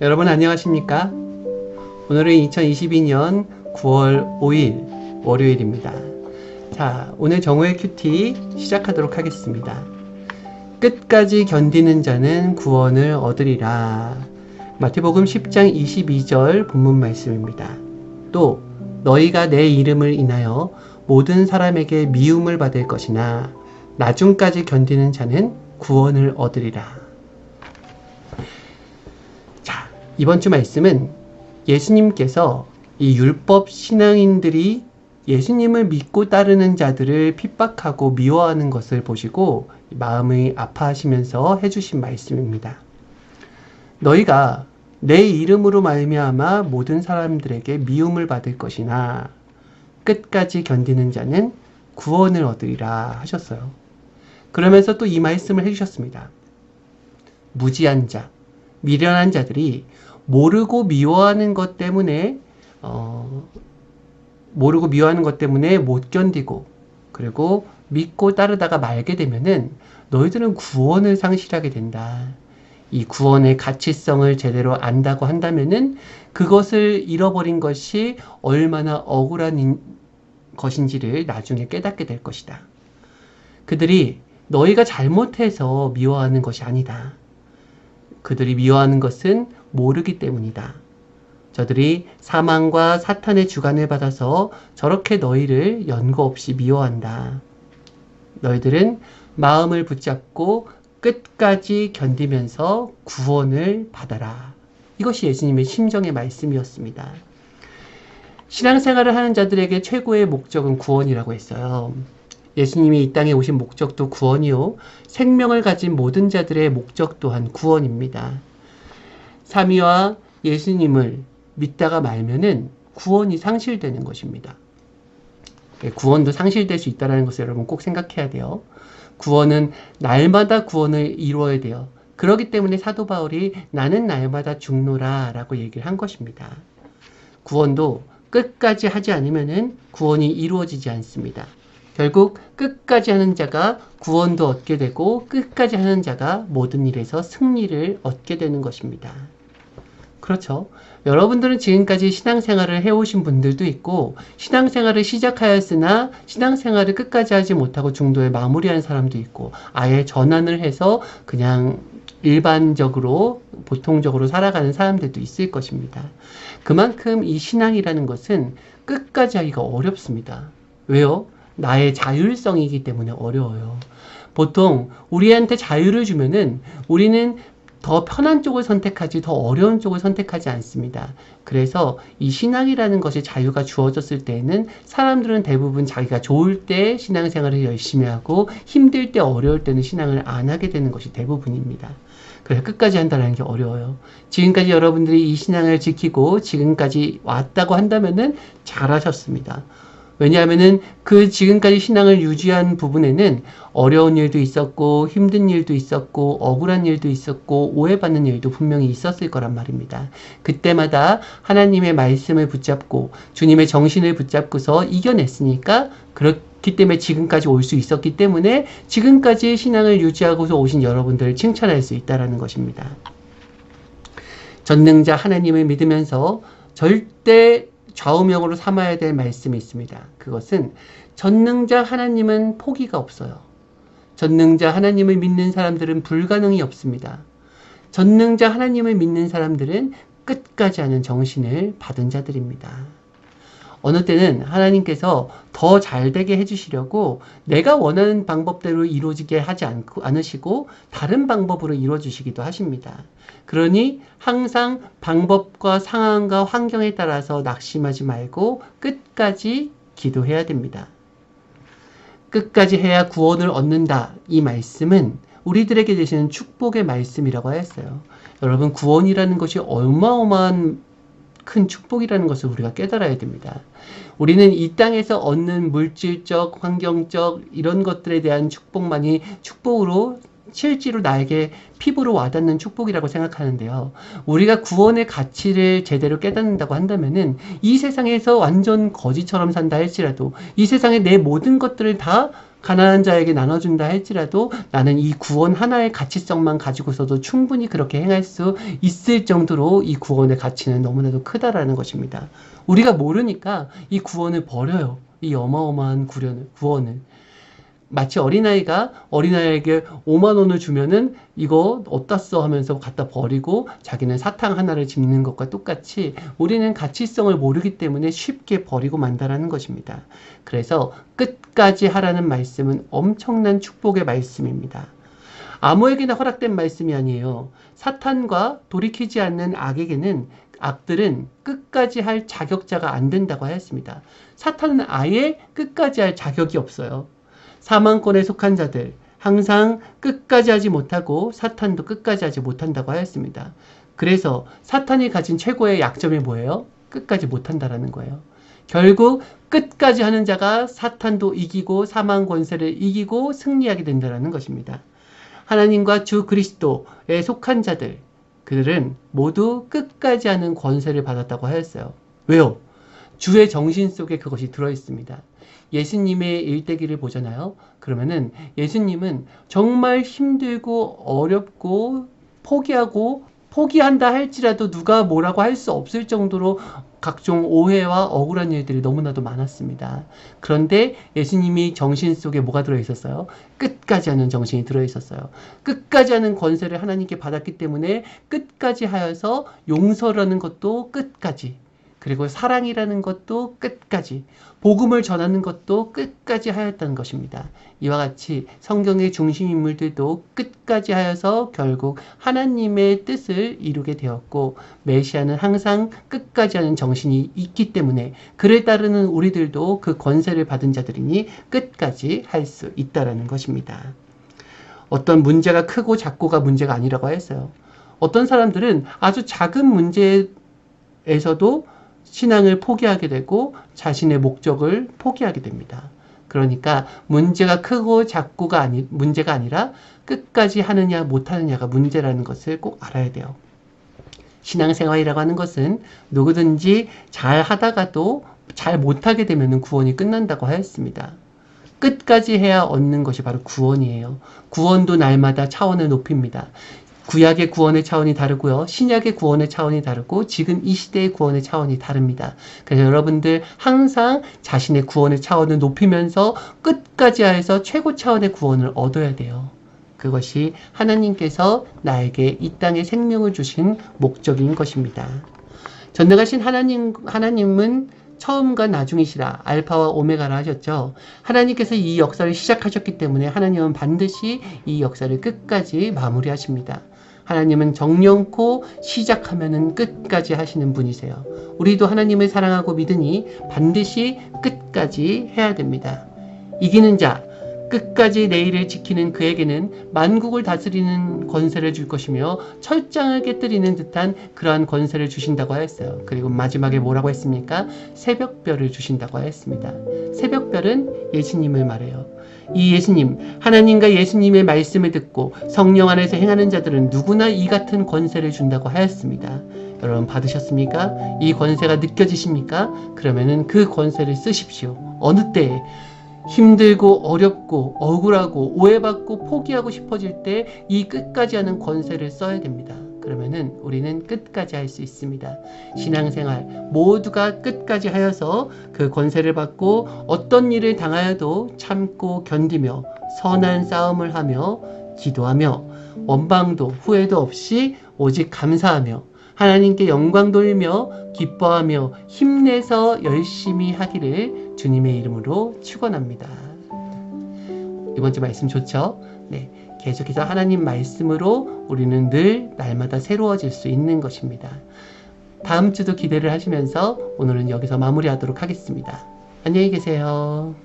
여러분 안녕하십니까? 오늘은 2022년 9월 5일 월요일입니다. 자, 오늘 정오의 큐티 시작하도록 하겠습니다. 끝까지 견디는 자는 구원을 얻으리라. 마태복음 10장 22절 본문 말씀입니다. 또 너희가 내 이름을 인하여 모든 사람에게 미움을 받을 것이나 나중까지 견디는 자는 구원을 얻으리라. 자, 이번 주 말씀은 예수님께서 이 율법 신앙인들이 예수님을 믿고 따르는 자들을 핍박하고 미워하는 것을 보시고 마음이 아파하시면서 해주신 말씀입니다. 너희가 내 이름으로 말미암아 모든 사람들에게 미움을 받을 것이나 끝까지 견디는 자는 구원을 얻으리라 하셨어요. 그러면서 또 이 말씀을 해주셨습니다. 무지한 자, 미련한 자들이 모르고 미워하는 것 때문에 못 견디고 그리고 믿고 따르다가 말게 되면은 너희들은 구원을 상실하게 된다. 이 구원의 가치성을 제대로 안다고 한다면은 그것을 잃어버린 것이 얼마나 억울한 것인지를 나중에 깨닫게 될 것이다. 그들이 너희가 잘못해서 미워하는 것이 아니다. 그들이 미워하는 것은 모르기 때문이다. 저들이 사망과 사탄의 주관을 받아서 저렇게 너희를 연고 없이 미워한다. 너희들은 마음을 붙잡고 끝까지 견디면서 구원을 받아라. 이것이 예수님의 심정의 말씀이었습니다. 신앙생활을 하는 자들에게 최고의 목적은 구원이라고 했어요. 예수님이 이 땅에 오신 목적도 구원이요. 생명을 가진 모든 자들의 목적 또한 구원입니다. 삼위와 예수님을 믿다가 말면은 구원이 상실되는 것입니다. 구원도 상실될 수 있다는 것을 여러분 꼭 생각해야 돼요. 구원은 날마다 구원을 이루어야 돼요. 그렇기 때문에 사도 바울이 나는 날마다 죽노라 라고 얘기를 한 것입니다. 구원도 끝까지 하지 않으면은 구원이 이루어지지 않습니다. 결국 끝까지 하는 자가 구원도 얻게 되고 끝까지 하는 자가 모든 일에서 승리를 얻게 되는 것입니다. 그렇죠. 여러분들은 지금까지 신앙생활을 해오신 분들도 있고 신앙생활을 시작하였으나 신앙생활을 끝까지 하지 못하고 중도에 마무리한 사람도 있고 아예 전환을 해서 그냥 일반적으로 보통적으로 살아가는 사람들도 있을 것입니다. 그만큼 이 신앙이라는 것은 끝까지 하기가 어렵습니다. 왜요? 나의 자율성이기 때문에 어려워요. 보통 우리한테 자유를 주면은 우리는 더 편한 쪽을 선택하지 더 어려운 쪽을 선택하지 않습니다. 그래서 이 신앙이라는 것이 자유가 주어졌을 때에는 사람들은 대부분 자기가 좋을 때 신앙생활을 열심히 하고 힘들 때 어려울 때는 신앙을 안 하게 되는 것이 대부분입니다. 그래서 끝까지 한다는 게 어려워요. 지금까지 여러분들이 이 신앙을 지키고 지금까지 왔다고 한다면은 잘하셨습니다. 왜냐하면은 그 지금까지 신앙을 유지한 부분에는 어려운 일도 있었고 힘든 일도 있었고 억울한 일도 있었고 오해받는 일도 분명히 있었을 거란 말입니다. 그때마다 하나님의 말씀을 붙잡고 주님의 정신을 붙잡고서 이겨냈으니까 그렇기 때문에 지금까지 올 수 있었기 때문에 지금까지 신앙을 유지하고서 오신 여러분들을 칭찬할 수 있다는 것입니다. 전능자 하나님을 믿으면서 절대 좌우명으로 삼아야 될 말씀이 있습니다. 그것은 전능자 하나님은 포기가 없어요. 전능자 하나님을 믿는 사람들은 불가능이 없습니다. 전능자 하나님을 믿는 사람들은 끝까지 하는 정신을 받은 자들입니다. 어느 때는 하나님께서 더 잘되게 해주시려고 내가 원하는 방법대로 이루어지게 하지 않으시고 다른 방법으로 이루어주시기도 하십니다. 그러니 항상 방법과 상황과 환경에 따라서 낙심하지 말고 끝까지 기도해야 됩니다. 끝까지 해야 구원을 얻는다. 이 말씀은 우리들에게 되시는 축복의 말씀이라고 하였어요. 여러분 구원이라는 것이 어마어마한 큰 축복이라는 것을 우리가 깨달아야 됩니다. 우리는 이 땅에서 얻는 물질적, 환경적 이런 것들에 대한 축복만이 축복으로 실제로 나에게 피부로 와닿는 축복이라고 생각하는데요. 우리가 구원의 가치를 제대로 깨닫는다고 한다면은 이 세상에서 완전 거지처럼 산다 할지라도 이 세상에 내 모든 것들을 다 가난한 자에게 나눠준다 할지라도 나는 이 구원 하나의 가치성만 가지고서도 충분히 그렇게 행할 수 있을 정도로 이 구원의 가치는 너무나도 크다라는 것입니다. 우리가 모르니까 이 구원을 버려요. 이 어마어마한 구원을. 마치 어린아이에게 5만 원을 주면은 이거 어디다 써 하면서 갖다 버리고 자기는 사탕 하나를 집는 것과 똑같이 우리는 가치성을 모르기 때문에 쉽게 버리고 만다라는 것입니다. 그래서 끝까지 하라는 말씀은 엄청난 축복의 말씀입니다. 아무에게나 허락된 말씀이 아니에요. 사탄과 돌이키지 않는 악들은 끝까지 할 자격자가 안 된다고 하였습니다. 사탄은 아예 끝까지 할 자격이 없어요. 사망권에 속한 자들 항상 끝까지 하지 못하고 사탄도 끝까지 하지 못한다고 하였습니다. 그래서 사탄이 가진 최고의 약점이 뭐예요? 끝까지 못한다라는 거예요. 결국 끝까지 하는 자가 사탄도 이기고 사망 권세를 이기고 승리하게 된다는 것입니다. 하나님과 주 그리스도에 속한 자들, 그들은 모두 끝까지 하는 권세를 받았다고 하였어요. 왜요? 주의 정신 속에 그것이 들어있습니다. 예수님의 일대기를 보잖아요. 그러면은 예수님은 정말 힘들고 어렵고 포기한다 할지라도 누가 뭐라고 할 수 없을 정도로 각종 오해와 억울한 일들이 너무나도 많았습니다. 그런데 예수님이 정신 속에 뭐가 들어있었어요? 끝까지 하는 정신이 들어있었어요. 끝까지 하는 권세를 하나님께 받았기 때문에 끝까지 하여서 용서라는 것도 끝까지, 그리고 사랑이라는 것도 끝까지, 복음을 전하는 것도 끝까지 하였다는 것입니다. 이와 같이 성경의 중심 인물들도 끝까지 하여서 결국 하나님의 뜻을 이루게 되었고, 메시아는 항상 끝까지 하는 정신이 있기 때문에 그를 따르는 우리들도 그 권세를 받은 자들이니 끝까지 할 수 있다는 것입니다. 어떤 문제가 크고 작고가 문제가 아니라고 했어요. 어떤 사람들은 아주 작은 문제에서도 신앙을 포기하게 되고 자신의 목적을 포기하게 됩니다. 그러니까 문제가 크고 작고가 문제가 아니라 끝까지 하느냐 못하느냐가 문제라는 것을 꼭 알아야 돼요. 신앙생활이라고 하는 것은 누구든지 잘 하다가도 잘 못하게 되면 구원이 끝난다고 하였습니다. 끝까지 해야 얻는 것이 바로 구원이에요. 구원도 날마다 차원을 높입니다. 구약의 구원의 차원이 다르고요. 신약의 구원의 차원이 다르고 지금 이 시대의 구원의 차원이 다릅니다. 그래서 여러분들 항상 자신의 구원의 차원을 높이면서 끝까지 해서 최고 차원의 구원을 얻어야 돼요. 그것이 하나님께서 나에게 이 땅에 생명을 주신 목적인 것입니다. 전능하신 하나님은 처음과 나중이시라, 알파와 오메가라 하셨죠. 하나님께서 이 역사를 시작하셨기 때문에 하나님은 반드시 이 역사를 끝까지 마무리하십니다. 하나님은 정령코 시작하면은 끝까지 하시는 분이세요. 우리도 하나님을 사랑하고 믿으니 반드시 끝까지 해야 됩니다. 이기는 자, 끝까지 내일을 지키는 그에게는 만국을 다스리는 권세를 줄 것이며 철장을 깨뜨리는 듯한 그러한 권세를 주신다고 하였어요. 그리고 마지막에 뭐라고 했습니까? 새벽별을 주신다고 하였습니다. 새벽별은 예수님을 말해요. 이 예수님, 하나님과 예수님의 말씀을 듣고 성령 안에서 행하는 자들은 누구나 이 같은 권세를 준다고 하였습니다. 여러분 받으셨습니까? 이 권세가 느껴지십니까? 그러면은 그 권세를 쓰십시오. 어느 때에 힘들고 어렵고 억울하고 오해받고 포기하고 싶어질 때 이 끝까지 하는 권세를 써야 됩니다. 그러면은 우리는 끝까지 할 수 있습니다. 신앙생활 모두가 끝까지 하여서 그 권세를 받고 어떤 일을 당하여도 참고 견디며 선한 싸움을 하며 기도하며 원방도 후회도 없이 오직 감사하며 하나님께 영광 돌리며 기뻐하며 힘내서 열심히 하기를 주님의 이름으로 축원합니다. 이번 주 말씀 좋죠? 네, 계속해서 하나님 말씀으로 우리는 늘 날마다 새로워질 수 있는 것입니다. 다음 주도 기대를 하시면서 오늘은 여기서 마무리하도록 하겠습니다. 안녕히 계세요.